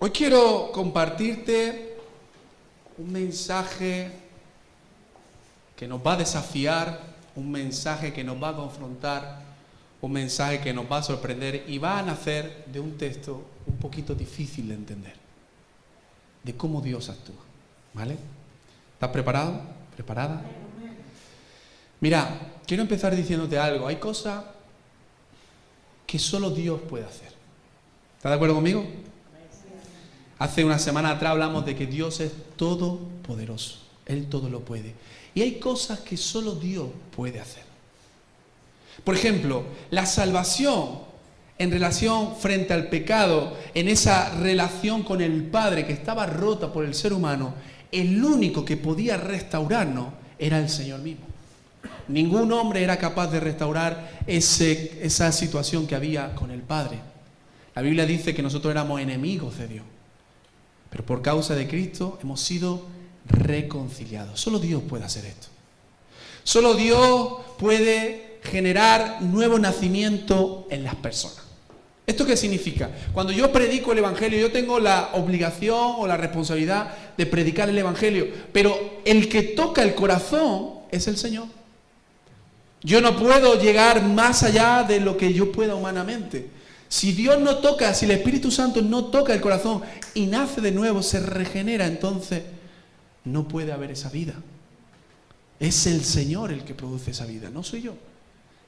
Hoy quiero compartirte un mensaje que nos va a desafiar, un mensaje que nos va a confrontar, un mensaje que nos va a sorprender y va a nacer de un texto un poquito difícil de entender, de cómo Dios actúa, ¿vale? ¿Estás preparado? ¿Preparada? Mira, quiero empezar diciéndote algo. Hay cosas que solo Dios puede hacer. ¿Estás de acuerdo conmigo? Hace una semana atrás hablamos de que Dios es todopoderoso. Él todo lo puede. Y hay cosas que solo Dios puede hacer. Por ejemplo, la salvación en relación frente al pecado, en esa relación con el Padre que estaba rota por el ser humano, el único que podía restaurarnos era el Señor mismo. Ningún hombre era capaz de restaurar esa situación que había con el Padre. La Biblia dice que nosotros éramos enemigos de Dios, pero por causa de Cristo hemos sido reconciliados. Solo Dios puede hacer esto. Solo Dios puede generar nuevo nacimiento en las personas. ¿Esto qué significa? Cuando yo predico el Evangelio, yo tengo la obligación o la responsabilidad de predicar el Evangelio, pero el que toca el corazón es el Señor. Yo no puedo llegar más allá de lo que yo pueda humanamente. Si Dios no toca, si el Espíritu Santo no toca el corazón y nace de nuevo, se regenera, entonces no puede haber esa vida. Es el Señor el que produce esa vida, no soy yo.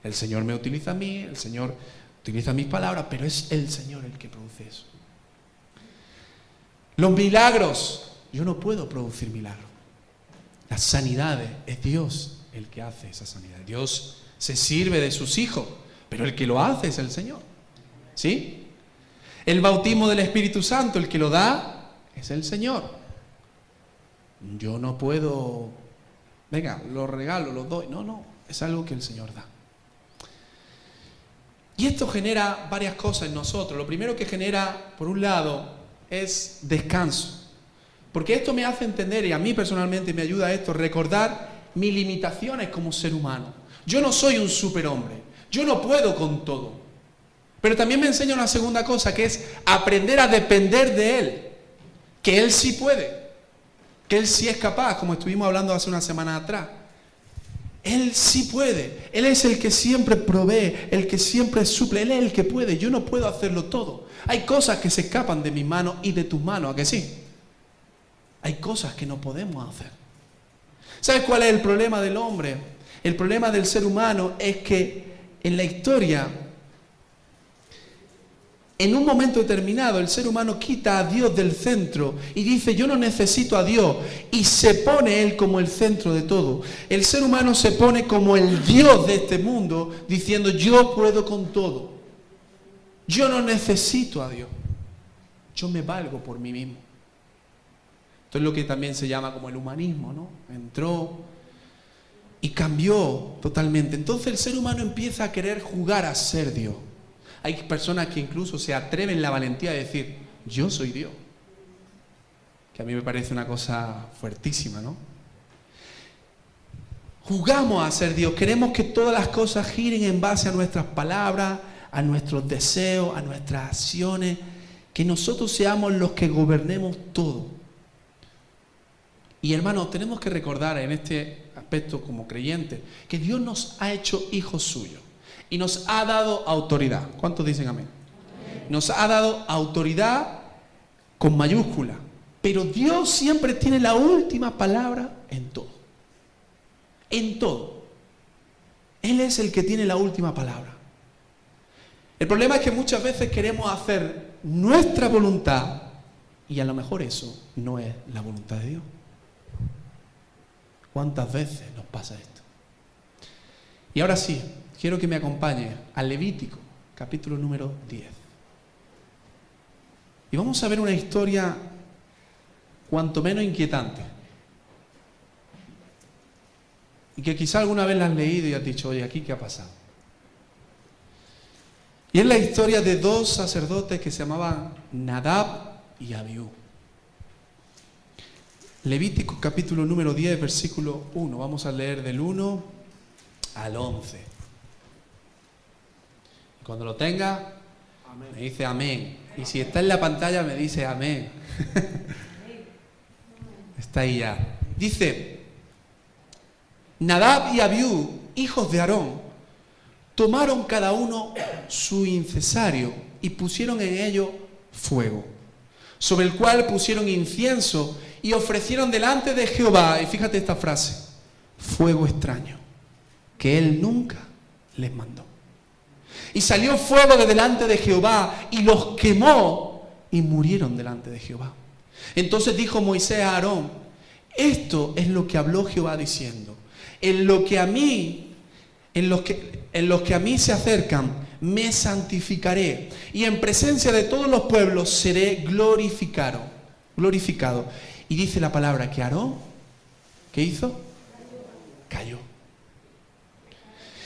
El Señor me utiliza a mí, el Señor utiliza mis palabras, pero es el Señor el que produce eso. Los milagros, yo no puedo producir milagros. Las sanidades, es Dios el que hace esa sanidad. Dios se sirve de sus hijos, pero el que lo hace es el Señor. ¿Sí? El bautismo del Espíritu Santo, el que lo da es el Señor. Yo no puedo, venga, los regalo, los doy. No, es algo que el Señor da. Y esto genera varias cosas en nosotros. Lo primero que genera, por un lado, es descanso. Porque esto me hace entender, y a mí personalmente me ayuda a esto, recordar mis limitaciones como ser humano. Yo no soy un superhombre. Yo no puedo con todo. Pero también me enseña una segunda cosa, que es aprender a depender de Él. Que Él sí puede. Que Él sí es capaz, como estuvimos hablando hace una semana atrás. Él sí puede. Él es el que siempre provee, el que siempre suple. Él es el que puede. Yo no puedo hacerlo todo. Hay cosas que se escapan de mis manos y de tus manos, ¿a que sí? Hay cosas que no podemos hacer. ¿Sabes cuál es el problema del hombre? El problema del ser humano es que en la historia, en un momento determinado, el ser humano quita a Dios del centro y dice, yo no necesito a Dios, y se pone Él como el centro de todo. El ser humano se pone como el Dios de este mundo, diciendo, yo puedo con todo. Yo no necesito a Dios. Yo me valgo por mí mismo. Esto es lo que también se llama como el humanismo, ¿no? Entró y cambió totalmente. Entonces el ser humano empieza a querer jugar a ser Dios. Hay personas que incluso se atreven la valentía de decir, yo soy Dios. Que a mí me parece una cosa fuertísima, ¿no? Jugamos a ser Dios. Queremos que todas las cosas giren en base a nuestras palabras, a nuestros deseos, a nuestras acciones. Que nosotros seamos los que gobernemos todo. Y hermanos, tenemos que recordar en este aspecto como creyentes que Dios nos ha hecho hijos suyos. Y nos ha dado autoridad. ¿Cuántos dicen amén? Nos ha dado autoridad con mayúscula. Pero Dios siempre tiene la última palabra en todo. En todo. Él es el que tiene la última palabra. El problema es que muchas veces queremos hacer nuestra voluntad y a lo mejor eso no es la voluntad de Dios. ¿Cuántas veces nos pasa esto? Y ahora sí, quiero que me acompañe al Levítico, capítulo número 10. Y vamos a ver una historia cuanto menos inquietante. Y que quizá alguna vez la has leído y has dicho, oye, ¿aquí qué ha pasado? Y es la historia de dos sacerdotes que se llamaban Nadab y Abiú. Levítico capítulo número 10, versículo 1. Vamos a leer del 1 al 11. Cuando lo tenga, Me dice amén. Y si está en la pantalla me dice amén. Está ahí ya. Dice, Nadab y Abiú, hijos de Aarón, tomaron cada uno su incensario y pusieron en ello fuego, sobre el cual pusieron incienso y ofrecieron delante de Jehová, y fíjate esta frase, fuego extraño, que él nunca les mandó. Y salió fuego de delante de Jehová y los quemó y murieron delante de Jehová. Entonces dijo Moisés a Aarón, esto es lo que habló Jehová diciendo, en los que a mí se acercan, me santificaré, y en presencia de todos los pueblos seré glorificado. Y dice la palabra que Aarón, ¿qué hizo? Cayó.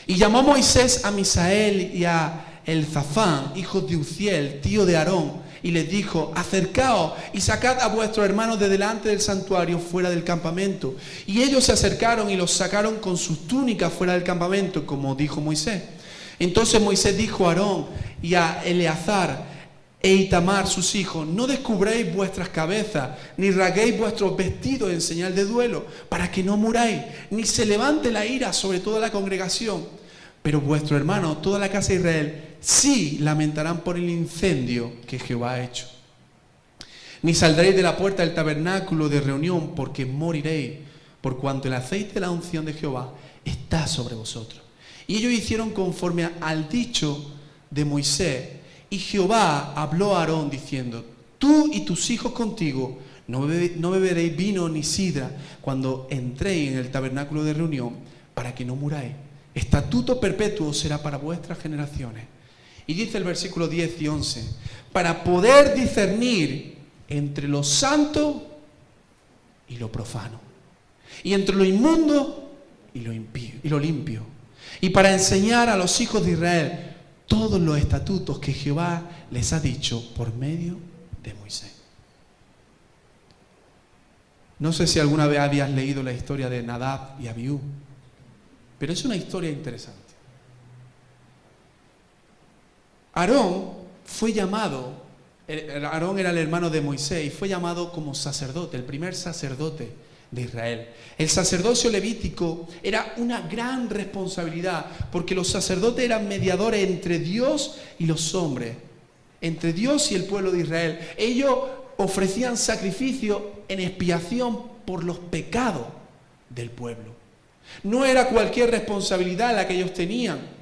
Y llamó Moisés a Misael y a Elzafán, hijos de Uziel, tío de Aarón, y les dijo, acercaos y sacad a vuestros hermanos de delante del santuario fuera del campamento. Y ellos se acercaron y los sacaron con sus túnicas fuera del campamento, como dijo Moisés. Entonces Moisés dijo a Aarón y a Eleazar e Itamar sus hijos, no descubréis vuestras cabezas, ni rasguéis vuestros vestidos en señal de duelo, para que no muráis, ni se levante la ira sobre toda la congregación. Pero vuestros hermanos, toda la casa de Israel, sí lamentarán por el incendio que Jehová ha hecho. Ni saldréis de la puerta del tabernáculo de reunión, porque moriréis, por cuanto el aceite de la unción de Jehová está sobre vosotros. Y ellos hicieron conforme al dicho de Moisés. Y Jehová habló a Aarón diciendo, tú y tus hijos contigo no beberéis vino ni sidra cuando entréis en el tabernáculo de reunión, para que no muráis. Estatuto perpetuo será para vuestras generaciones. Y dice el versículo 10 y 11, para poder discernir entre lo santo y lo profano, y entre lo inmundo y lo impío, y lo limpio, y para enseñar a los hijos de Israel todos los estatutos que Jehová les ha dicho por medio de Moisés. No sé si alguna vez habías leído la historia de Nadab y Abiú, pero es una historia interesante. Aarón fue llamado, Aarón era el hermano de Moisés y fue llamado como sacerdote, el primer sacerdote de Israel. El sacerdocio levítico era una gran responsabilidad, porque los sacerdotes eran mediadores entre Dios y los hombres, entre Dios y el pueblo de Israel. Ellos ofrecían sacrificio en expiación por los pecados del pueblo. No era cualquier responsabilidad la que ellos tenían,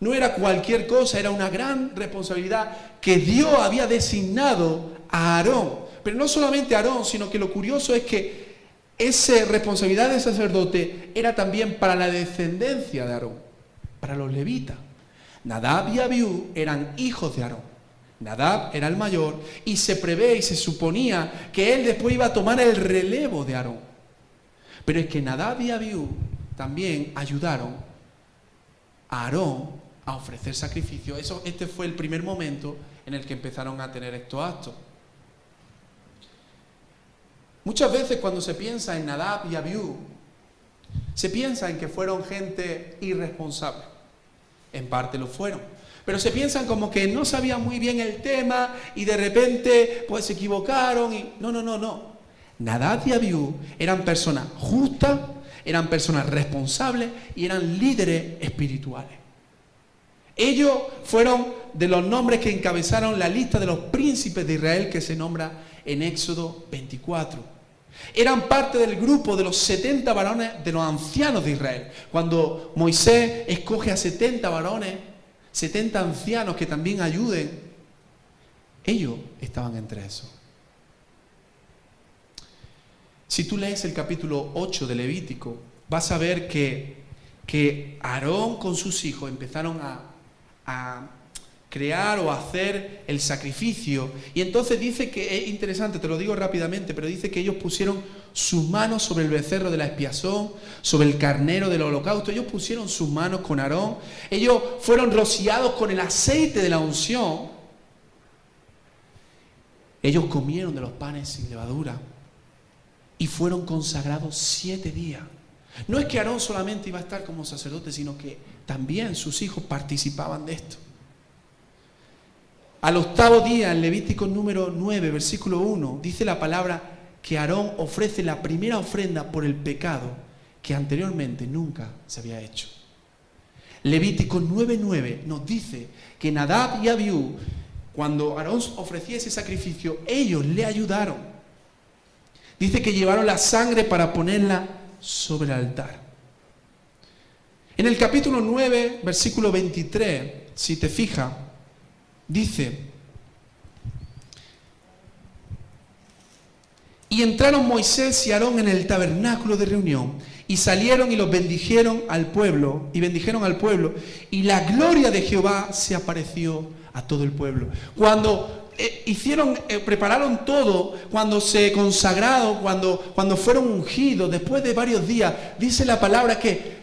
no era cualquier cosa, era una gran responsabilidad que Dios había designado a Aarón. Pero no solamente a Aarón, sino que lo curioso es que esa responsabilidad de sacerdote era también para la descendencia de Aarón, para los levitas. Nadab y Abiú eran hijos de Aarón. Nadab era el mayor y se prevé y se suponía que él después iba a tomar el relevo de Aarón. Pero es que Nadab y Abiú también ayudaron a Aarón a ofrecer sacrificio. Este fue el primer momento en el que empezaron a tener estos actos. Muchas veces cuando se piensa en Nadab y Abiú, se piensa en que fueron gente irresponsable. En parte lo fueron. Pero se piensan como que no sabían muy bien el tema y de repente pues se equivocaron. No. Nadab y Abiú eran personas justas, eran personas responsables y eran líderes espirituales. Ellos fueron de los nombres que encabezaron la lista de los príncipes de Israel que se nombra en Éxodo 24. Eran parte del grupo de los 70 varones de los ancianos de Israel. Cuando Moisés escoge a 70 varones, 70 ancianos que también ayuden, ellos estaban entre esos. Si tú lees el capítulo 8 de Levítico, vas a ver que Aarón con sus hijos empezaron a crear o hacer el sacrificio. Y entonces dice que, es interesante, te lo digo rápidamente, pero dice que ellos pusieron sus manos sobre el becerro de la expiación, sobre el carnero del holocausto. Ellos pusieron sus manos con Aarón. Ellos fueron rociados con el aceite de la unción. Ellos comieron de los panes sin levadura y fueron consagrados 7 días. No es que Aarón solamente iba a estar como sacerdote, sino que también sus hijos participaban de esto. Al octavo día, en Levítico número 9, versículo 1, dice la palabra que Aarón ofrece la primera ofrenda por el pecado que anteriormente nunca se había hecho. Levítico 9:9 nos dice que Nadab y Abiú, cuando Aarón ofrecía ese sacrificio, ellos le ayudaron. Dice que llevaron la sangre para ponerla sobre el altar. En el capítulo 9, versículo 23, si te fijas, dice: y entraron Moisés y Aarón en el tabernáculo de reunión, y salieron y los bendijeron al pueblo, y la gloria de Jehová se apareció a todo el pueblo. Cuando prepararon todo, cuando se consagraron, cuando fueron ungidos, después de varios días, dice la palabra que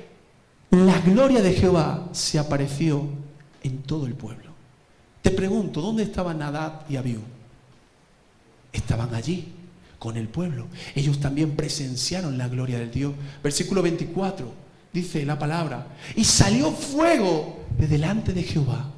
la gloria de Jehová se apareció en todo el pueblo. Te pregunto, ¿dónde estaban Nadab y Abiú? Estaban allí, con el pueblo. Ellos también presenciaron la gloria de Dios. Versículo 24, dice la palabra: y salió fuego de delante de Jehová.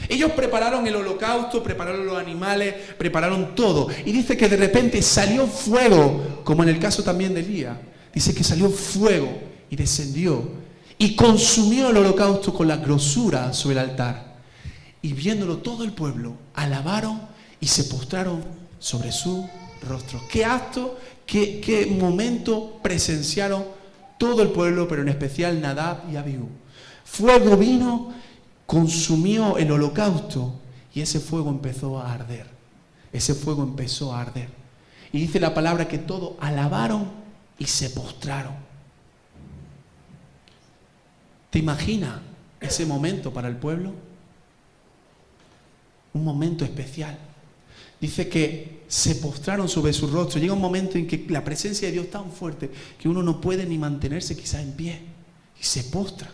Ellos prepararon el holocausto, prepararon los animales, prepararon todo. Y dice que de repente salió fuego, como en el caso también de Elías. Dice que salió fuego y descendió y consumió el holocausto con la grosura sobre el altar. Y viéndolo todo el pueblo, alabaron y se postraron sobre su rostro. Qué acto, qué momento presenciaron todo el pueblo, pero en especial Nadab y Abiú. Fuego vino, consumió el holocausto y ese fuego empezó a arder. Ese fuego empezó a arder. Y dice la palabra que todos alabaron y se postraron. ¿Te imaginas ese momento para el pueblo? Un momento especial. Dice que se postraron sobre su rostro. Llega un momento en que la presencia de Dios es tan fuerte que uno no puede ni mantenerse quizás en pie. Y se postra.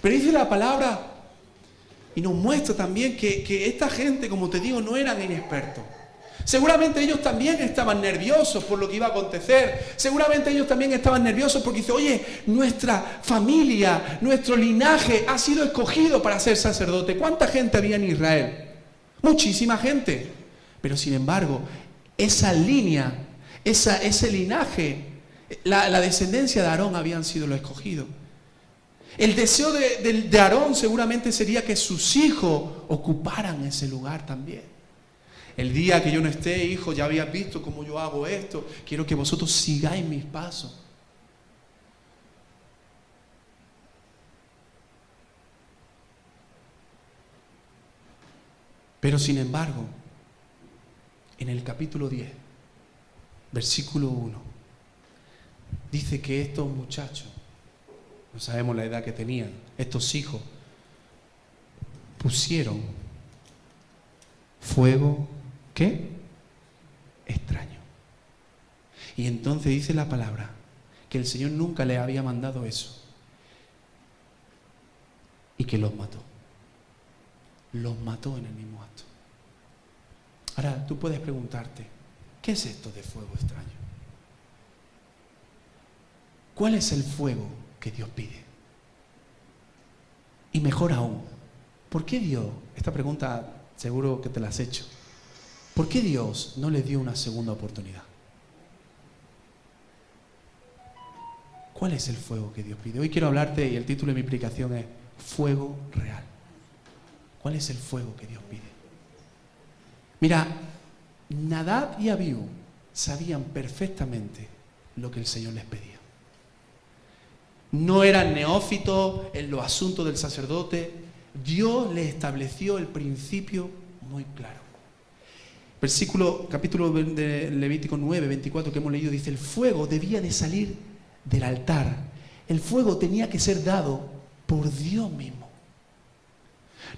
Pero dice la palabra y nos muestra también que esta gente, como te digo, no eran inexpertos. Seguramente ellos también estaban nerviosos por lo que iba a acontecer. Seguramente ellos también estaban nerviosos porque dice: oye, nuestra familia, nuestro linaje ha sido escogido para ser sacerdote. ¿Cuánta gente había en Israel? Muchísima gente. Pero sin embargo, esa línea, ese linaje, la descendencia de Aarón habían sido los escogidos. El deseo de Aarón seguramente sería que sus hijos ocuparan ese lugar también. El día que yo no esté, hijo, ya habías visto cómo yo hago esto. Quiero que vosotros sigáis mis pasos. Pero sin embargo, en el capítulo 10, versículo 1, dice que estos muchachos, no sabemos la edad que tenían, estos hijos, pusieron fuego, ¿qué? Extraño. Y entonces dice la palabra que el Señor nunca le había mandado eso y que los mató. Los mató en el mismo acto. Ahora, tú puedes preguntarte, ¿qué es esto de fuego extraño? ¿Cuál es el fuego que Dios pide? Y mejor aún, ¿por qué Dios? Esta pregunta seguro que te la has hecho. ¿Por qué Dios no le dio una segunda oportunidad? ¿Cuál es el fuego que Dios pide? Hoy quiero hablarte, y el título de mi predicación es Fuego Real. ¿Cuál es el fuego que Dios pide? Mira, Nadab y Abiú sabían perfectamente lo que el Señor les pedía. No eran neófitos en los asuntos del sacerdote. Dios les estableció el principio muy claro. Capítulo de Levítico 9, 24 que hemos leído, dice: el fuego debía de salir del altar. El fuego tenía que ser dado por Dios mismo.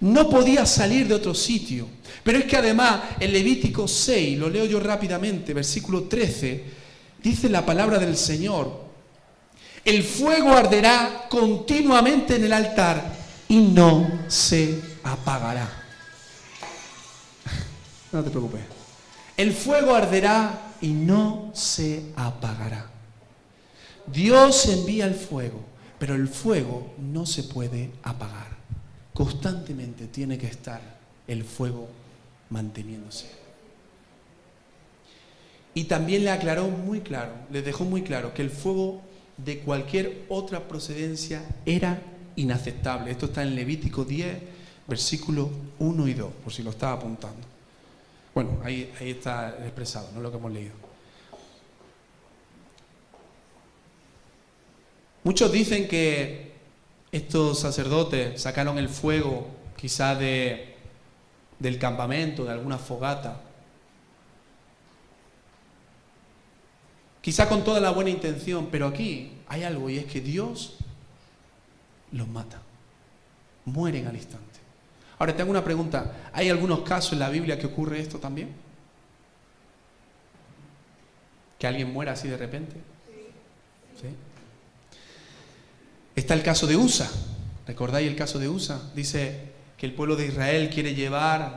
No podía salir de otro sitio. Pero es que además en Levítico 6, lo leo yo rápidamente, versículo 13, dice la palabra del Señor: el fuego arderá continuamente en el altar y no se apagará. No te preocupes. El fuego arderá y no se apagará. Dios envía el fuego, pero el fuego no se puede apagar. Constantemente tiene que estar el fuego manteniéndose. Y también le aclaró muy claro, le dejó muy claro que el fuego de cualquier otra procedencia era inaceptable. Esto está en Levítico 10, versículos 1 y 2, por si lo estaba apuntando. Bueno, ahí está expresado, no lo que hemos leído. Muchos dicen que estos sacerdotes sacaron el fuego quizás del campamento, de alguna fogata. Quizá con toda la buena intención, pero aquí hay algo, y es que Dios los mata. Mueren al instante. Ahora te hago una pregunta. ¿Hay algunos casos en la Biblia que ocurre esto también? ¿Que alguien muera así de repente? ¿Sí? Está el caso de Usa. ¿Recordáis el caso de Usa? Dice que el pueblo de Israel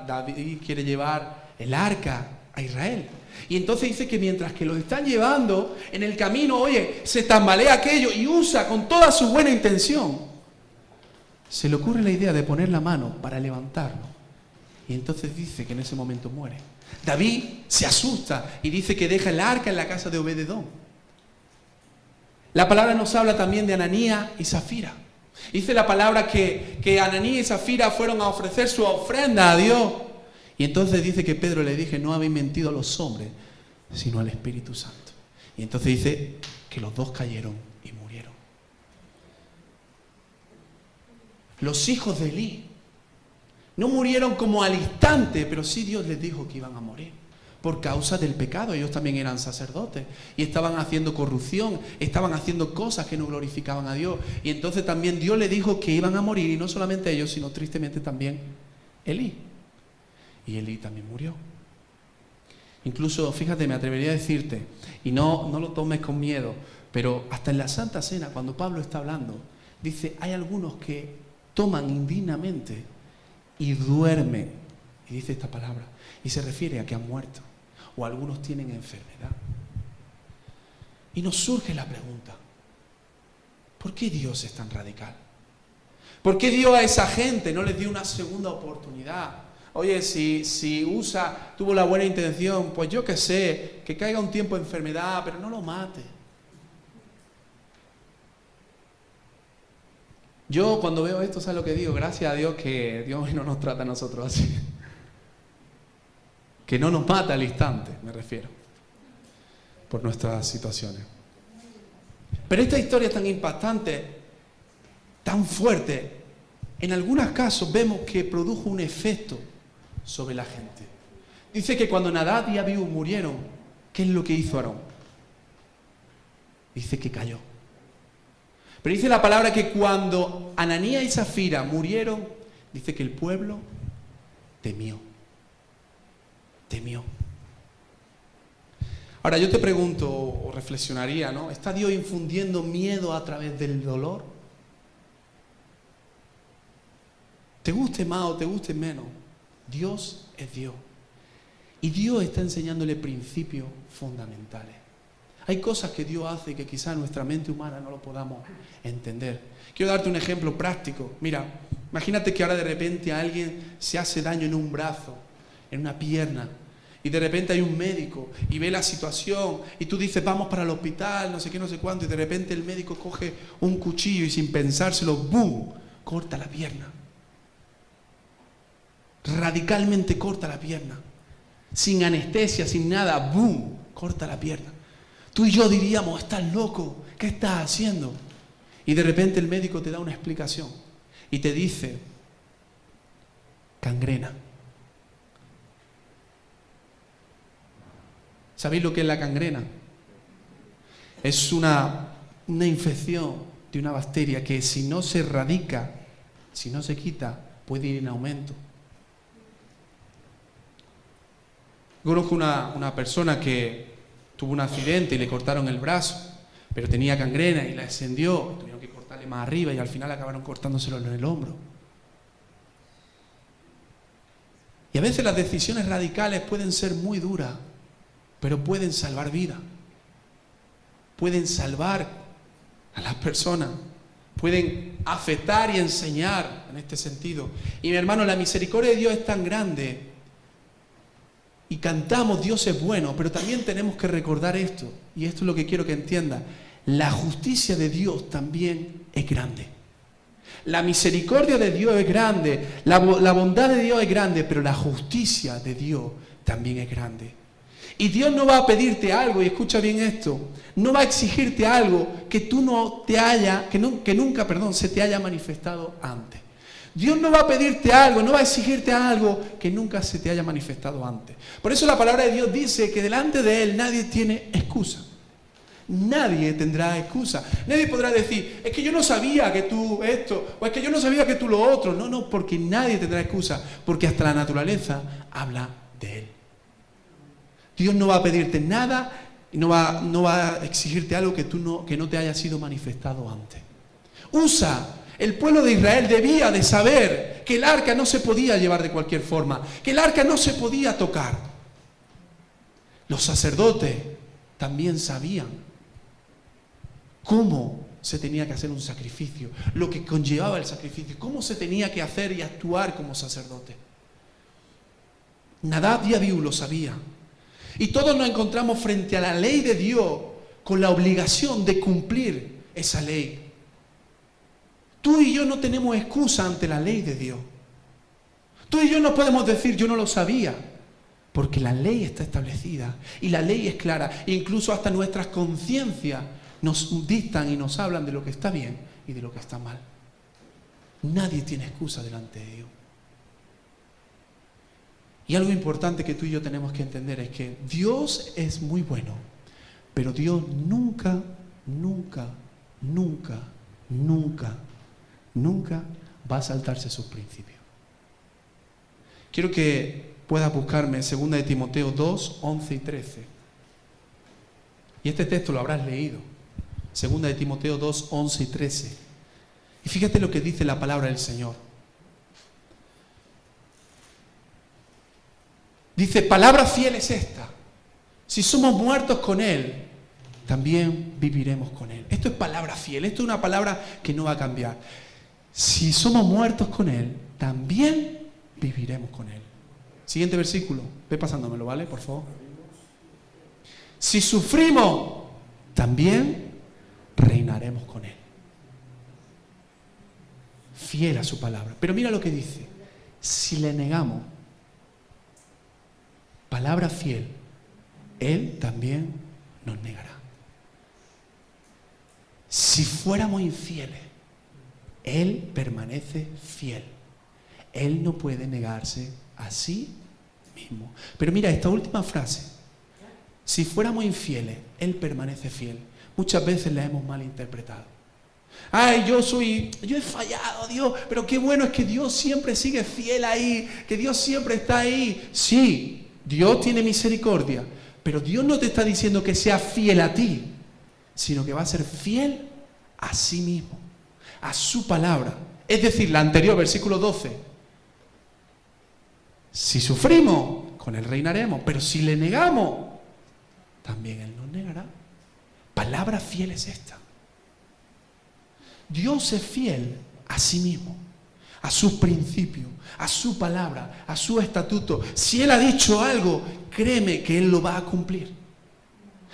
David quiere llevar el arca a Israel. Y entonces dice que mientras que lo están llevando, en el camino, oye, se tambalea aquello y Usa, con toda su buena intención, se le ocurre la idea de poner la mano para levantarlo. Y entonces dice que en ese momento muere. David se asusta y dice que deja el arca en la casa de Obed-edom. La palabra nos habla también de Ananías y Zafira. Dice la palabra que Ananías y Zafira fueron a ofrecer su ofrenda a Dios. Y entonces dice que Pedro le dije, no habéis mentido a los hombres, sino al Espíritu Santo. Y entonces dice que los dos cayeron y murieron. Los hijos de Elí no murieron como al instante, pero sí Dios les dijo que iban a morir. Por causa del pecado. Ellos también eran sacerdotes y estaban haciendo corrupción, estaban haciendo cosas que no glorificaban a Dios. Y entonces también Dios les dijo que iban a morir, y no solamente ellos, sino tristemente también Elí. Y Elí también murió. Incluso, fíjate, me atrevería a decirte, y no lo tomes con miedo, pero hasta en la Santa Cena, cuando Pablo está hablando, dice, hay algunos que toman indignamente y duermen. Y dice esta palabra, y se refiere a que han muerto, o algunos tienen enfermedad. Y nos surge la pregunta, ¿por qué Dios es tan radical? ¿Por qué Dios a esa gente no les dio una segunda oportunidad? Oye, si Usa tuvo la buena intención, pues yo qué sé, que caiga un tiempo de enfermedad, pero no lo mate. Yo cuando veo esto, ¿sabes lo que digo? Gracias a Dios que Dios no nos trata a nosotros así. Que no nos mata al instante, me refiero, por nuestras situaciones. Pero esta historia es tan impactante, tan fuerte, en algunos casos vemos que produjo un efecto sobre la gente. Dice que cuando Nadab y Abiú murieron, ¿qué es lo que hizo Aarón? Dice que cayó. Pero dice la palabra que cuando Ananías y Zafira murieron, dice que el pueblo temió. Ahora yo te pregunto, o reflexionaría, ¿no? ¿Está Dios infundiendo miedo a través del dolor? Te guste más o te guste menos, Dios es Dios. Y Dios está enseñándole principios fundamentales. Hay cosas que Dios hace que quizás nuestra mente humana no lo podamos entender. Quiero darte un ejemplo práctico. Mira, imagínate que ahora de repente a alguien se hace daño en un brazo, en una pierna, y de repente hay un médico y ve la situación y tú dices vamos para el hospital, no sé qué, no sé cuánto, y de repente el médico coge un cuchillo y sin pensárselo, ¡boom!, corta la pierna. Radicalmente corta la pierna. Sin anestesia, sin nada, ¡boom!, corta la pierna. Tú y yo diríamos, estás loco, ¿qué estás haciendo? Y de repente el médico te da una explicación y te dice, gangrena. ¿Sabéis lo que es la gangrena? Es una infección de una bacteria que si no se erradica, si no se quita, puede ir en aumento. Conozco una persona que tuvo un accidente y le cortaron el brazo, pero tenía gangrena y la extendió, tuvieron que cortarle más arriba y al final acabaron cortándoselo en el hombro. Y a veces las decisiones radicales pueden ser muy duras, pero pueden salvar vidas, pueden salvar a las personas, pueden afectar y enseñar en este sentido. Y mi hermano, la misericordia de Dios es tan grande y cantamos Dios es bueno, pero también tenemos que recordar esto, y esto es lo que quiero que entienda: la justicia de Dios también es grande. La misericordia de Dios es grande, la bondad de Dios es grande, pero la justicia de Dios también es grande. Y Dios no va a pedirte algo, y escucha bien esto, no va a exigirte algo que tú no te haya, que nunca, se te haya manifestado antes. Dios no va a pedirte algo, no va a exigirte algo que nunca se te haya manifestado antes. Por eso la palabra de Dios dice que delante de Él nadie tiene excusa. Nadie tendrá excusa. Nadie podrá decir, es que yo no sabía que tú esto, o es que yo no sabía que tú lo otro. No, porque nadie tendrá excusa, porque hasta la naturaleza habla de Él. Dios no va a pedirte nada y no va a exigirte algo que no te haya sido manifestado antes. El pueblo de Israel debía de saber que el arca no se podía llevar de cualquier forma, que el arca no se podía tocar. Los sacerdotes también sabían cómo se tenía que hacer un sacrificio, lo que conllevaba el sacrificio, cómo se tenía que hacer y actuar como sacerdote. Nadab y Abiú lo sabían. Y todos nos encontramos frente a la ley de Dios con la obligación de cumplir esa ley. Tú y yo no tenemos excusa ante la ley de Dios. Tú y yo no podemos decir yo no lo sabía, porque la ley está establecida y la ley es clara. Incluso hasta nuestras conciencias nos dictan y nos hablan de lo que está bien y de lo que está mal. Nadie tiene excusa delante de Dios. Y algo importante que tú y yo tenemos que entender es que Dios es muy bueno, pero Dios nunca va a saltarse sus principios. Quiero que puedas buscarme 2 de Timoteo 2, 11 y 13. Y este texto lo habrás leído. 2 de Timoteo 2, 11 y 13. Y fíjate lo que dice la palabra del Señor. Dice, palabra fiel es esta: si somos muertos con Él, también viviremos con Él. Esto es palabra fiel, esto es una palabra que no va a cambiar. Si somos muertos con Él, también viviremos con Él. Siguiente versículo, ve pasándomelo, ¿vale? Por favor. Si sufrimos, también reinaremos con Él. Fiel a su palabra. Pero mira lo que dice: si le negamos, palabra fiel, Él también nos negará. Si fuéramos infieles, Él permanece fiel. Él no puede negarse a sí mismo. Pero mira esta última frase: si fuéramos infieles, Él permanece fiel. Muchas veces la hemos malinterpretado. Ay, yo he fallado, Dios, pero qué bueno es que Dios siempre sigue fiel ahí, que Dios siempre está ahí. Sí, Dios tiene misericordia, pero Dios no te está diciendo que sea fiel a ti, sino que va a ser fiel a sí mismo, a su palabra. Es decir, la anterior, versículo 12. Si sufrimos, con Él reinaremos, pero si le negamos, también Él nos negará. Palabra fiel es esta. Dios es fiel a sí mismo, a sus principios, a su palabra, a su estatuto. Si Él ha dicho algo, créeme que Él lo va a cumplir.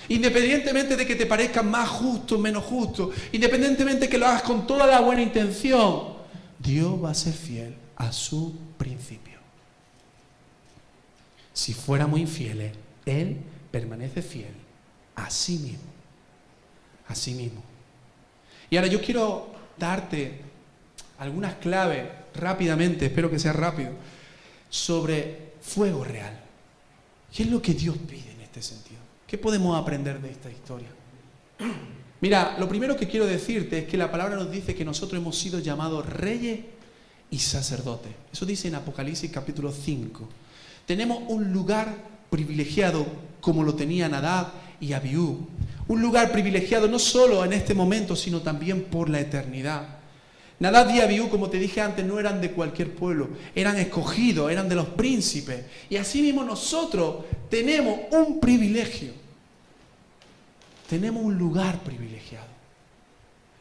Independientemente de que te parezca más justo o menos justo, independientemente de que lo hagas con toda la buena intención, Dios va a ser fiel a su principio. Si fuéramos infieles, Él permanece fiel a sí mismo. A sí mismo. Y ahora yo quiero darte algunas claves rápidamente, espero que sea rápido, sobre fuego real. ¿Qué es lo que Dios pide en este sentido? ¿Qué podemos aprender de esta historia? Mira, lo primero que quiero decirte es que la palabra nos dice que nosotros hemos sido llamados reyes y sacerdotes. Eso dice en Apocalipsis capítulo 5. Tenemos un lugar privilegiado como lo tenía Nadab y Abiú. Un lugar privilegiado no solo en este momento, sino también por la eternidad. Nadab y Abiú, como te dije antes, no eran de cualquier pueblo, eran escogidos, eran de los príncipes. Y así mismo nosotros tenemos un privilegio. Tenemos un lugar privilegiado.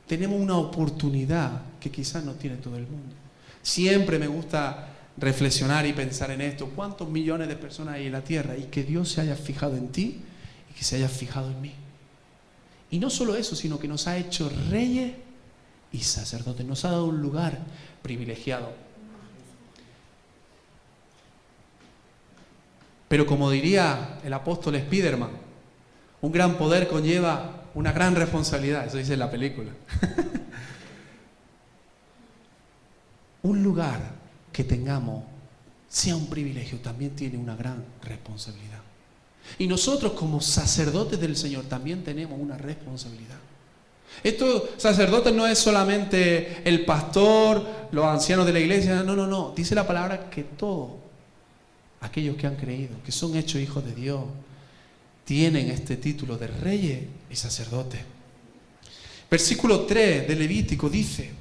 Tenemos una oportunidad que quizás no tiene todo el mundo. Siempre me gusta reflexionar y pensar en esto. ¿Cuántos millones de personas hay en la tierra? Y que Dios se haya fijado en ti y que se haya fijado en mí. Y no solo eso, sino que nos ha hecho reyes y sacerdotes. Nos ha dado un lugar privilegiado. Pero como diría el apóstol Spiderman, un gran poder conlleva una gran responsabilidad. Eso dice en la película. Un lugar que tengamos, sea un privilegio, también tiene una gran responsabilidad. Y nosotros como sacerdotes del Señor también tenemos una responsabilidad. Estos sacerdotes no es solamente el pastor, los ancianos de la iglesia, no. Dice la palabra que todos aquellos que han creído, que son hechos hijos de Dios, tienen este título de reyes y sacerdotes. Versículo 3 de Levítico dice,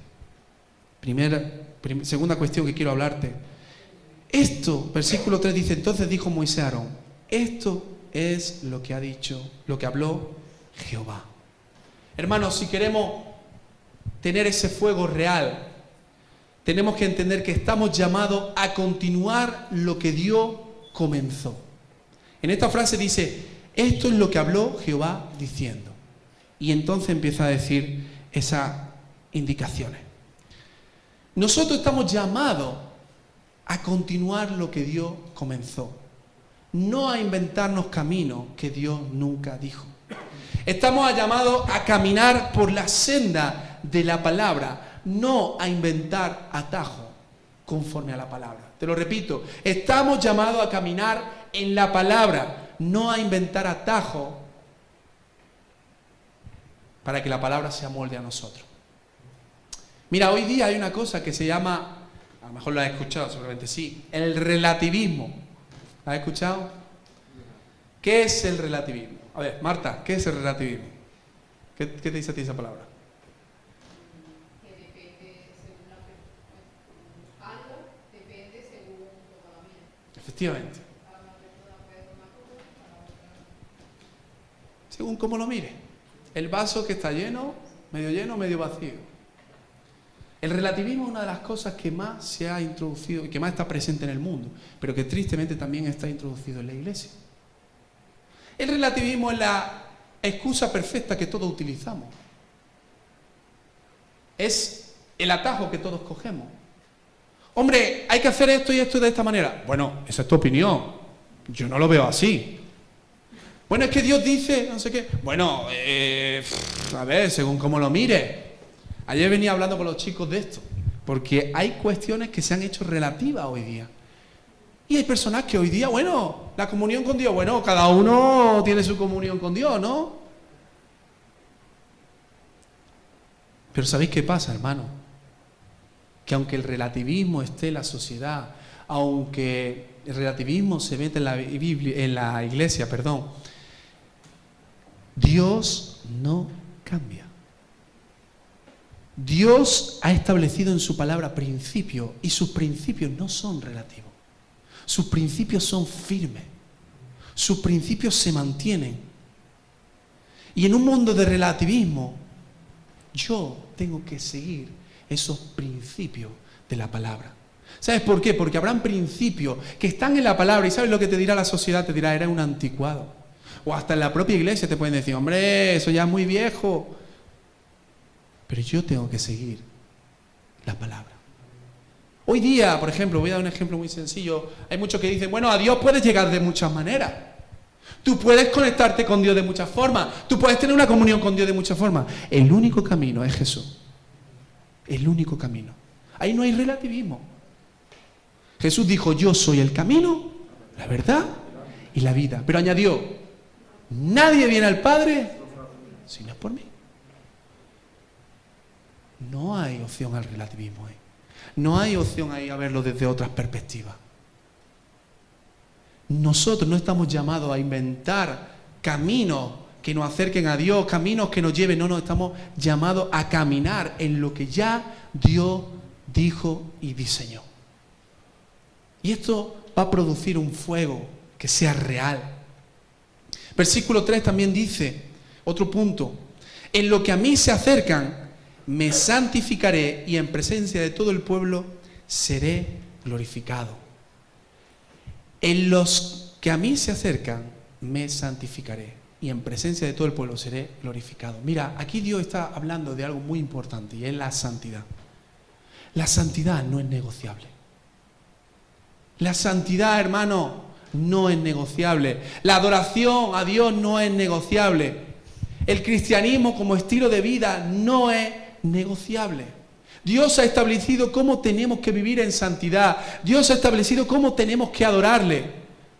segunda cuestión que quiero hablarte. Esto, versículo 3 dice, entonces dijo Moisés a Aarón, esto es lo que ha dicho, lo que habló Jehová. Hermanos, si queremos tener ese fuego real, tenemos que entender que estamos llamados a continuar lo que Dios comenzó. En esta frase dice, esto es lo que habló Jehová diciendo. Y entonces empieza a decir esas indicaciones. Nosotros estamos llamados a continuar lo que Dios comenzó. No a inventarnos caminos que Dios nunca dijo. Estamos llamados a caminar por la senda de la palabra, no a inventar atajos conforme a la palabra. Te lo repito, estamos llamados a caminar en la palabra, no a inventar atajos para que la palabra se amolde a nosotros. Mira, hoy día hay una cosa que se llama, a lo mejor lo has escuchado, seguramente sí, el relativismo. ¿Lo has escuchado? ¿Qué es el relativismo? A ver, Marta, ¿qué es el relativismo? ¿Qué te dice a ti esa palabra? Que depende según algo depende según cómo lo mires. Efectivamente. Para una persona puede ser una cosa, para otra no. Según cómo lo mire. El vaso que está lleno, medio vacío. El relativismo es una de las cosas que más se ha introducido y que más está presente en el mundo, pero que tristemente también está introducido en la iglesia. El relativismo es la excusa perfecta que todos utilizamos. Es el atajo que todos cogemos. Hombre, hay que hacer esto y esto de esta manera. Bueno, esa es tu opinión. Yo no lo veo así. Bueno, es que Dios dice, no sé qué. Bueno, a ver, según cómo lo mires. Ayer venía hablando con los chicos de esto, porque hay cuestiones que se han hecho relativas hoy día. Y hay personas que hoy día, bueno, la comunión con Dios, bueno, cada uno tiene su comunión con Dios, ¿no? Pero ¿sabéis qué pasa, hermano? Que aunque el relativismo esté en la sociedad, aunque el relativismo se mete en la iglesia, Dios no cambia. Dios ha establecido en su palabra principios y sus principios no son relativos. Sus principios son firmes. Sus principios se mantienen. Y en un mundo de relativismo, yo tengo que seguir esos principios de la palabra. ¿Sabes por qué? Porque habrán principios que están en la palabra y ¿sabes lo que te dirá la sociedad? Te dirá, eres un anticuado. O hasta en la propia iglesia te pueden decir, hombre, eso ya es muy viejo. Pero yo tengo que seguir la palabra. Hoy día, por ejemplo, voy a dar un ejemplo muy sencillo. Hay muchos que dicen, bueno, a Dios puedes llegar de muchas maneras. Tú puedes conectarte con Dios de muchas formas. Tú puedes tener una comunión con Dios de muchas formas. El único camino es Jesús. El único camino. Ahí no hay relativismo. Jesús dijo, yo soy el camino, la verdad y la vida. Pero añadió, nadie viene al Padre si no es por mí. No hay opción al relativismo ahí. No hay opción ahí a verlo desde otras perspectivas. Nosotros no estamos llamados a inventar caminos que nos acerquen a Dios, caminos que nos lleven. No, estamos llamados a caminar en lo que ya Dios dijo y diseñó. Y esto va a producir un fuego que sea real. Versículo 3 también dice, otro punto, en lo que a mí se acercan, me santificaré y en presencia de todo el pueblo seré glorificado. En los que a mí se acercan, me santificaré, y en presencia de todo el pueblo seré glorificado. Mira, aquí Dios está hablando de algo muy importante, y es la santidad. La santidad no es negociable. La santidad, hermano, no es negociable. La adoración a Dios no es negociable. El cristianismo como estilo de vida no es negociable. Dios ha establecido cómo tenemos que vivir en santidad. Dios ha establecido cómo tenemos que adorarle.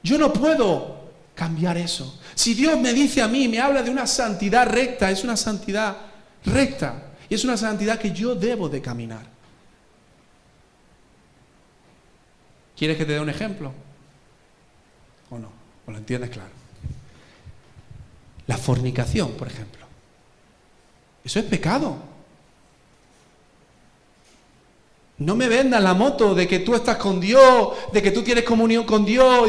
Yo no puedo cambiar eso. Si Dios me dice a mí, me habla de una santidad recta, es una santidad recta. Y es una santidad que yo debo de caminar. ¿Quieres que te dé un ejemplo? ¿O no? ¿O lo entiendes claro? La fornicación, por ejemplo. Eso es pecado. No me vendas la moto de que tú estás con Dios, de que tú tienes comunión con Dios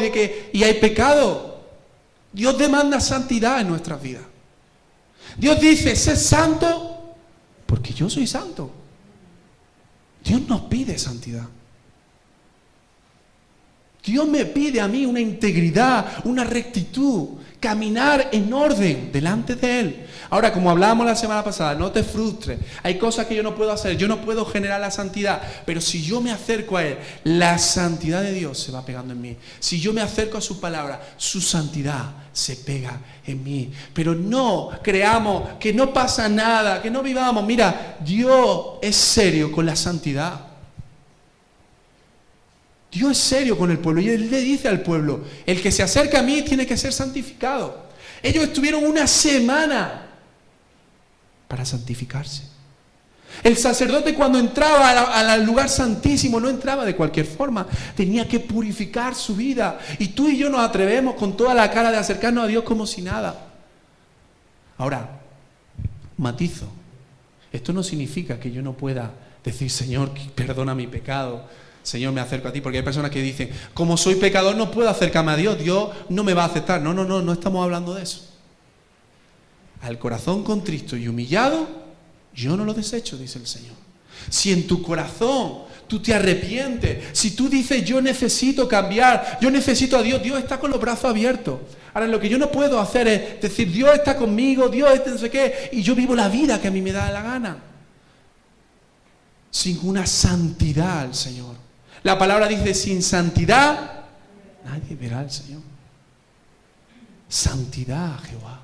y hay pecado. Dios demanda santidad en nuestras vidas. Dios dice, sé santo porque yo soy santo. Dios nos pide santidad. Dios me pide a mí una integridad, una rectitud, caminar en orden delante de Él. Ahora, como hablábamos la semana pasada, no te frustres. Hay cosas que yo no puedo hacer, yo no puedo generar la santidad, pero si yo me acerco a Él, la santidad de Dios se va pegando en mí. Si yo me acerco a su palabra, su santidad se pega en mí. Pero no creamos que no pasa nada, que no vivamos. Mira, Dios es serio con la santidad. Dios es serio con el pueblo y Él le dice al pueblo, el que se acerca a mí tiene que ser santificado. Ellos estuvieron una semana para santificarse. El sacerdote cuando entraba al lugar santísimo no entraba de cualquier forma, tenía que purificar su vida. Y tú y yo nos atrevemos con toda la cara de acercarnos a Dios como si nada. Ahora, matizo, esto no significa que yo no pueda decir, Señor, perdona mi pecado. Señor, me acerco a ti, porque hay personas que dicen, como soy pecador no puedo acercarme a Dios, Dios no me va a aceptar. No estamos hablando de eso. Al corazón contristo y humillado, yo no lo desecho, dice el Señor. Si en tu corazón tú te arrepientes, si tú dices, yo necesito cambiar, yo necesito a Dios, Dios está con los brazos abiertos. Ahora, lo que yo no puedo hacer es decir, Dios está conmigo, Dios está no sé qué, y yo vivo la vida que a mí me da la gana. Sin una santidad al Señor. La palabra dice, sin santidad, nadie verá al Señor. Santidad a Jehová.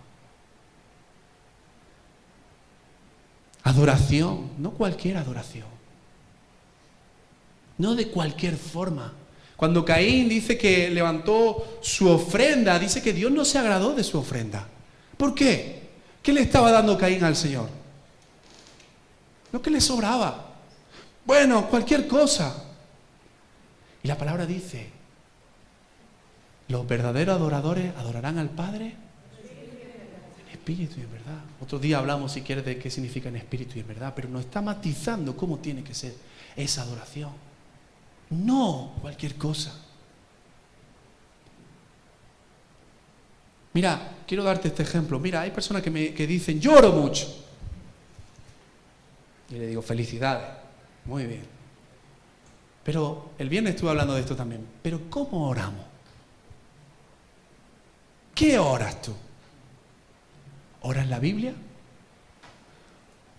Adoración, no cualquier adoración. No de cualquier forma. Cuando Caín dice que levantó su ofrenda, dice que Dios no se agradó de su ofrenda. ¿Por qué? ¿Qué le estaba dando Caín al Señor? Lo que le sobraba. Bueno, cualquier cosa. Y la palabra dice, los verdaderos adoradores adorarán al Padre en espíritu y en verdad. Otro día hablamos, si quieres, de qué significa en espíritu y en verdad, pero nos está matizando cómo tiene que ser esa adoración. No cualquier cosa. Mira, quiero darte este ejemplo. Mira, hay personas que dicen, lloro mucho. Y le digo, felicidades. Muy bien. Pero el viernes estuve hablando de esto también. Pero ¿cómo oramos? ¿Qué oras tú? ¿Oras la Biblia?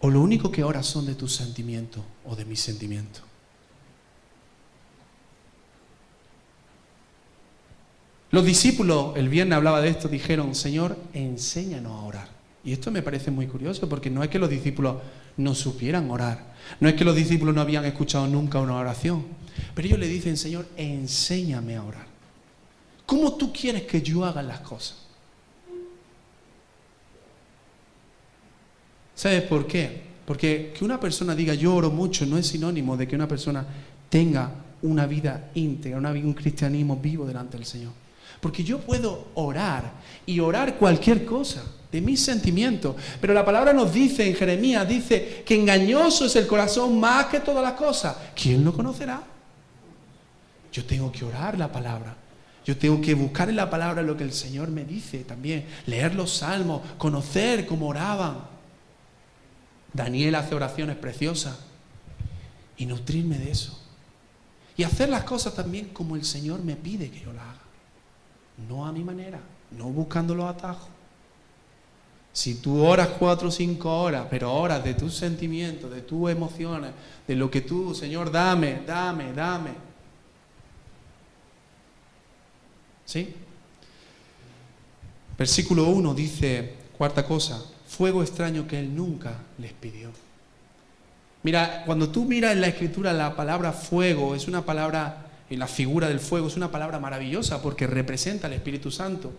¿O lo único que oras son de tus sentimientos o de mis sentimientos? Los discípulos, el viernes hablaba de esto, dijeron, Señor, enséñanos a orar. Y esto me parece muy curioso, porque no es que los discípulos no supieran orar. No es que los discípulos no habían escuchado nunca una oración. Pero ellos le dicen, Señor, enséñame a orar. ¿Cómo tú quieres que yo haga las cosas? ¿Sabes por qué? Porque que una persona diga yo oro mucho no es sinónimo de que una persona tenga una vida íntegra, un cristianismo vivo delante del Señor. Porque yo puedo orar y orar cualquier cosa de mis sentimientos. Pero la palabra nos dice en Jeremías, dice que engañoso es el corazón más que todas las cosas. ¿Quién lo conocerá? Yo tengo que orar la palabra. Yo tengo que buscar en la palabra lo que el Señor me dice también. Leer los salmos, conocer cómo oraban. Daniel hace oraciones preciosas. Y nutrirme de eso. Y hacer las cosas también como el Señor me pide que yo las haga. No a mi manera, no buscando los atajos. Si tú oras 4 o 5 horas, pero oras de tus sentimientos, de tus emociones, de lo que tú, Señor, dame. ¿Sí? Versículo 1 dice, cuarta cosa, fuego extraño que Él nunca les pidió. Mira, cuando tú miras en la Escritura la palabra fuego, es una palabra, en la figura del fuego, es una palabra maravillosa porque representa al Espíritu Santo.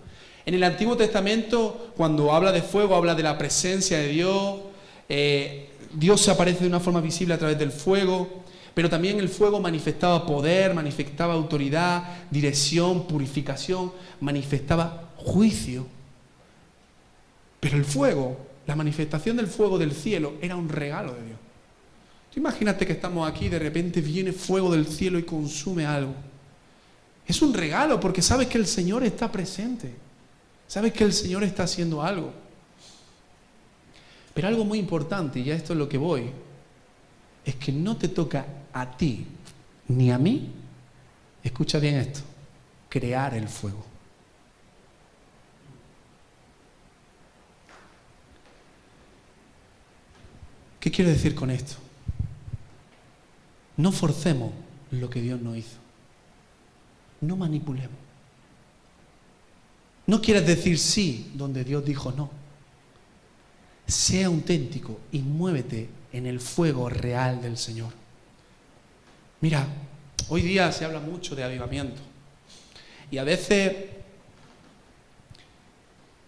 En el Antiguo Testamento, cuando habla de fuego, habla de la presencia de Dios. Dios se aparece de una forma visible a través del fuego, pero también el fuego manifestaba poder, manifestaba autoridad, dirección, purificación, manifestaba juicio. Pero el fuego, la manifestación del fuego del cielo, era un regalo de Dios. Tú imagínate que estamos aquí y de repente viene fuego del cielo y consume algo. Es un regalo porque sabes que el Señor está presente. Sabes que el Señor está haciendo algo. Pero algo muy importante, y ya esto es lo que voy, es que no te toca a ti ni a mí, escucha bien esto, crear el fuego. ¿Qué quiero decir con esto? No forcemos lo que Dios no hizo. No manipulemos. No quieras decir sí donde Dios dijo no. Sea auténtico y muévete en el fuego real del Señor. Mira, hoy día se habla mucho de avivamiento. Y a veces,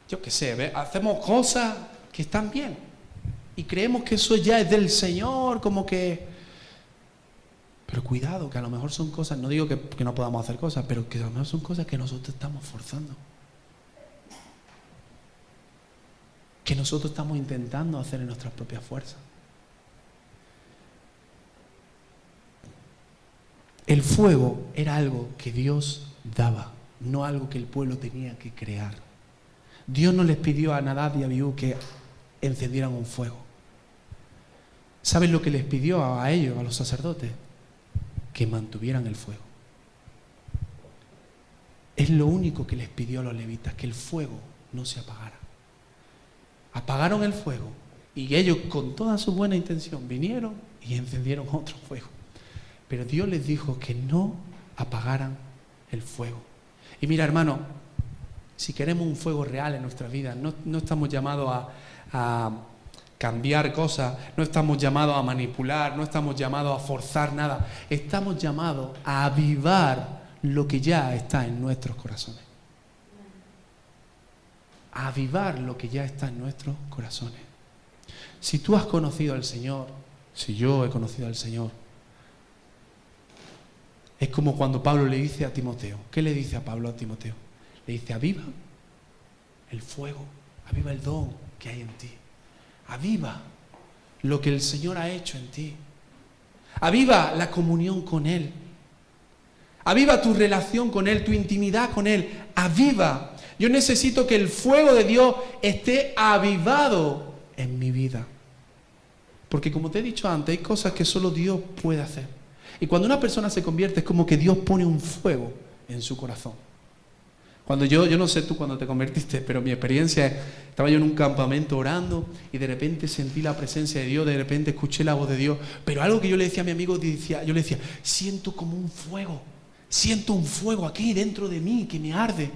yo qué sé, hacemos cosas que están bien. Y creemos que eso ya es del Señor, como que... Pero cuidado, que a lo mejor son cosas, no digo que no podamos hacer cosas, pero que a lo mejor son cosas que nosotros estamos forzando. Que nosotros estamos intentando hacer en nuestras propias fuerzas. El fuego era algo que Dios daba, no algo que el pueblo tenía que crear. Dios no les pidió a Nadab y a Abiú que encendieran un fuego. ¿Sabes lo que les pidió a ellos, a los sacerdotes? Que mantuvieran el fuego. Es lo único que les pidió a los levitas, que el fuego no se apagara. Apagaron el fuego y ellos con toda su buena intención vinieron y encendieron otro fuego. Pero Dios les dijo que no apagaran el fuego. Y mira, hermano, si queremos un fuego real en nuestra vida, no estamos llamados a cambiar cosas, no estamos llamados a manipular, no estamos llamados a forzar nada. Estamos llamados a avivar lo que ya está en nuestros corazones. A avivar lo que ya está en nuestros corazones. Si tú has conocido al Señor, si yo he conocido al Señor, es como cuando Pablo le dice a Timoteo. ¿Qué le dice a Pablo a Timoteo? Le dice, aviva el fuego, aviva el don que hay en ti. Aviva lo que el Señor ha hecho en ti. Aviva la comunión con Él. Aviva tu relación con Él, tu intimidad con Él. Aviva. Yo necesito que el fuego de Dios esté avivado en mi vida. Porque como te he dicho antes, hay cosas que solo Dios puede hacer. Y cuando una persona se convierte es como que Dios pone un fuego en su corazón. Cuando yo no sé tú cuando te convertiste, pero mi experiencia es, estaba yo en un campamento orando y de repente sentí la presencia de Dios, de repente escuché la voz de Dios. Pero algo que yo le decía a mi amigo, yo le decía, siento como un fuego aquí dentro de mí que me arde.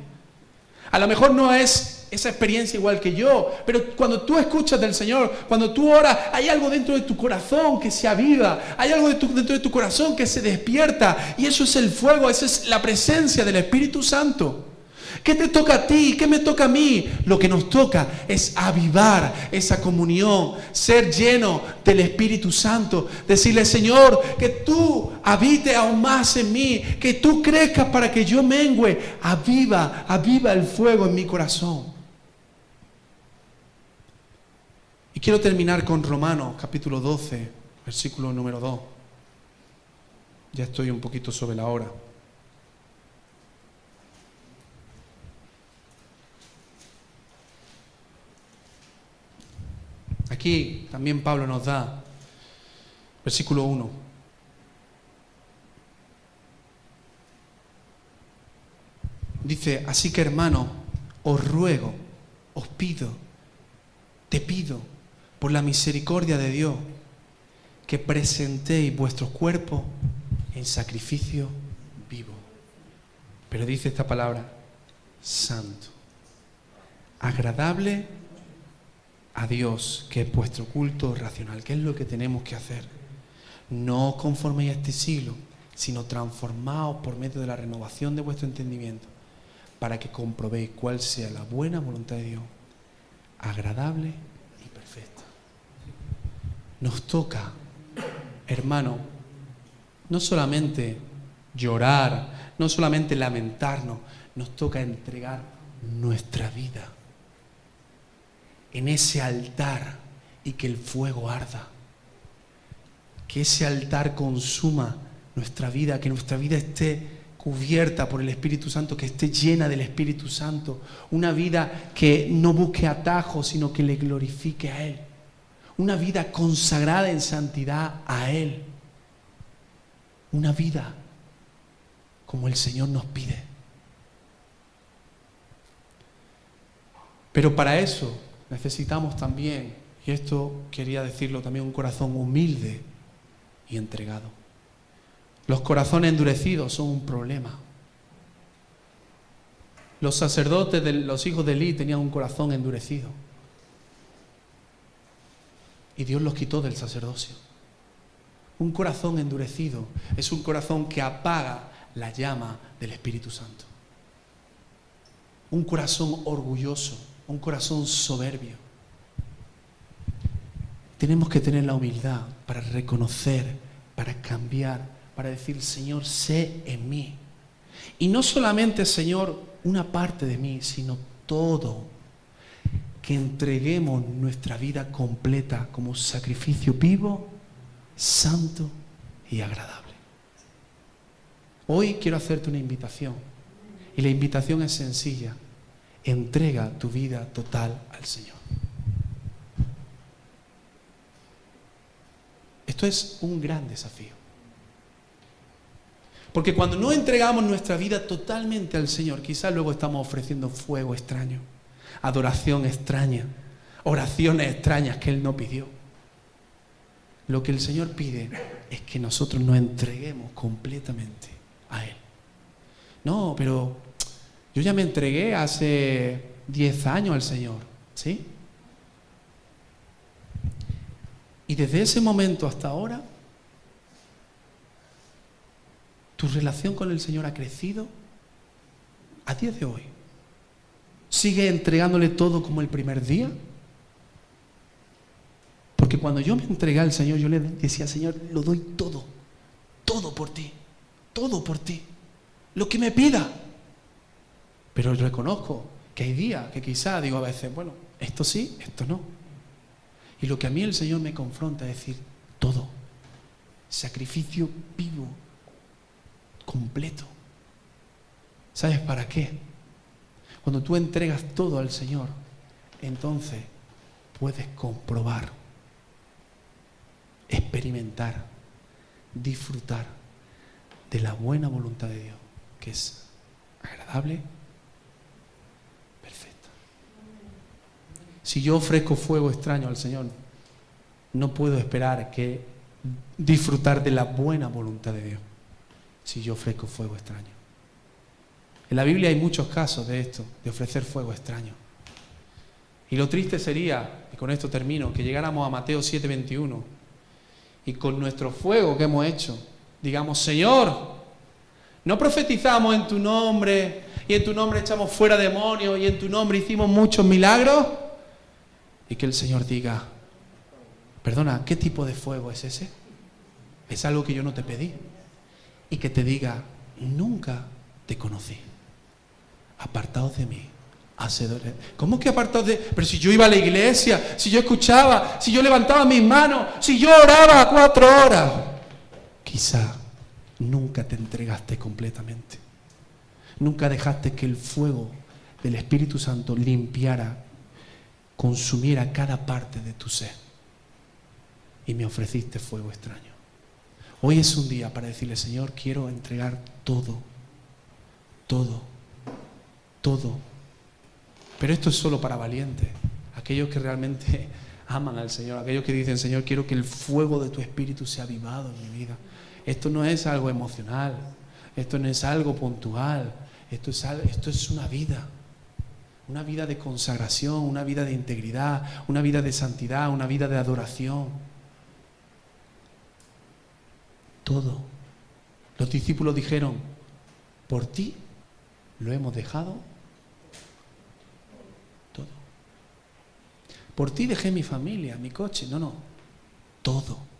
A lo mejor no es esa experiencia igual que yo, pero cuando tú escuchas del Señor, cuando tú oras, hay algo dentro de tu corazón que se aviva, hay algo dentro de tu corazón que se despierta, y eso es el fuego, esa es la presencia del Espíritu Santo. ¿Qué te toca a ti? ¿Qué me toca a mí? Lo que nos toca es avivar esa comunión, ser lleno del Espíritu Santo, decirle, Señor, que tú habites aún más en mí, que tú crezcas para que yo mengüe. Aviva el fuego en mi corazón. Y quiero terminar con Romanos capítulo 12, versículo número 2. Ya estoy un poquito sobre la hora. Aquí también Pablo nos da, versículo 1. Dice, así que hermanos, os ruego, os pido, te pido, por la misericordia de Dios, que presentéis vuestros cuerpos en sacrificio vivo. Pero dice esta palabra, santo, agradable a Dios, que es vuestro culto racional. ¿Qué es lo que tenemos que hacer? No os conforméis a este siglo, sino transformaos por medio de la renovación de vuestro entendimiento, para que comprobéis cuál sea la buena voluntad de Dios, agradable y perfecta. Nos toca, hermano, no solamente llorar, no solamente lamentarnos, nos toca entregar nuestra vida en ese altar y que el fuego arda. Que ese altar consuma nuestra vida, que nuestra vida esté cubierta por el Espíritu Santo, que esté llena del Espíritu Santo. Una vida que no busque atajos, sino que le glorifique a Él. Una vida consagrada en santidad a Él. Una vida como el Señor nos pide. Pero para eso necesitamos también, y esto quería decirlo también, un corazón humilde y entregado. Los corazones endurecidos son un problema. Los sacerdotes, los hijos de Elí, tenían un corazón endurecido. Y Dios los quitó del sacerdocio. Un corazón endurecido es un corazón que apaga la llama del Espíritu Santo. Un corazón orgulloso, un corazón soberbio. Tenemos que tener la humildad para reconocer, para cambiar, para decir, Señor, sé en mí. Y no solamente, Señor, una parte de mí, sino todo. Que entreguemos nuestra vida completa como sacrificio vivo, santo y agradable. Hoy quiero hacerte una invitación. Y la invitación es sencilla. Entrega tu vida total al Señor. Esto es un gran desafío. Porque cuando no entregamos nuestra vida totalmente al Señor, quizás luego estamos ofreciendo fuego extraño, adoración extraña, oraciones extrañas que Él no pidió. Lo que el Señor pide es que nosotros nos entreguemos completamente a Él. No, pero yo ya me entregué hace 10 años al Señor, ¿sí? Y desde ese momento hasta ahora, ¿tu relación con el Señor ha crecido? A día de hoy, ¿sigue entregándole todo como el primer día? Porque cuando yo me entregué al Señor, yo le decía, Señor, lo doy todo, todo por ti, lo que me pida. Pero reconozco que hay días que quizás digo a veces, bueno, esto sí, esto no. Y lo que a mí el Señor me confronta es decir, todo, sacrificio vivo, completo. ¿Sabes para qué? Cuando tú entregas todo al Señor, entonces puedes comprobar, experimentar, disfrutar de la buena voluntad de Dios, que es agradable, perfecta. Si yo ofrezco fuego extraño al Señor, no puedo esperar que disfrutar de la buena voluntad de Dios si yo ofrezco fuego extraño. En la Biblia hay muchos casos de esto, de ofrecer fuego extraño. Y lo triste sería, y con esto termino, que llegáramos a Mateo 7:21 y con nuestro fuego que hemos hecho, digamos, Señor, no profetizamos en tu nombre y en tu nombre echamos fuera demonios y en tu nombre hicimos muchos milagros, y que el Señor diga, perdona, ¿qué tipo de fuego es ese? Es algo que yo no te pedí. Y que te diga, nunca te conocí. Apartaos de mí, hacedores. ¿Cómo que apartaos de...? Pero si yo iba a la iglesia, si yo escuchaba, si yo levantaba mis manos, si yo oraba 4 horas. Quizá nunca te entregaste completamente. Nunca dejaste que el fuego del Espíritu Santo limpiara, consumiera cada parte de tu ser. Y me ofreciste fuego extraño. Hoy es un día para decirle, Señor, quiero entregar todo, todo, todo. Pero esto es solo para valientes, aquellos que realmente aman al Señor, aquellos que dicen, Señor, quiero que el fuego de tu Espíritu sea avivado en mi vida. Esto no es algo emocional, esto no es algo puntual, esto es una vida de consagración, una vida de integridad, una vida de santidad, una vida de adoración. Todo. Los discípulos dijeron, por ti lo hemos dejado todo. Por ti dejé mi familia, mi coche. No, todo.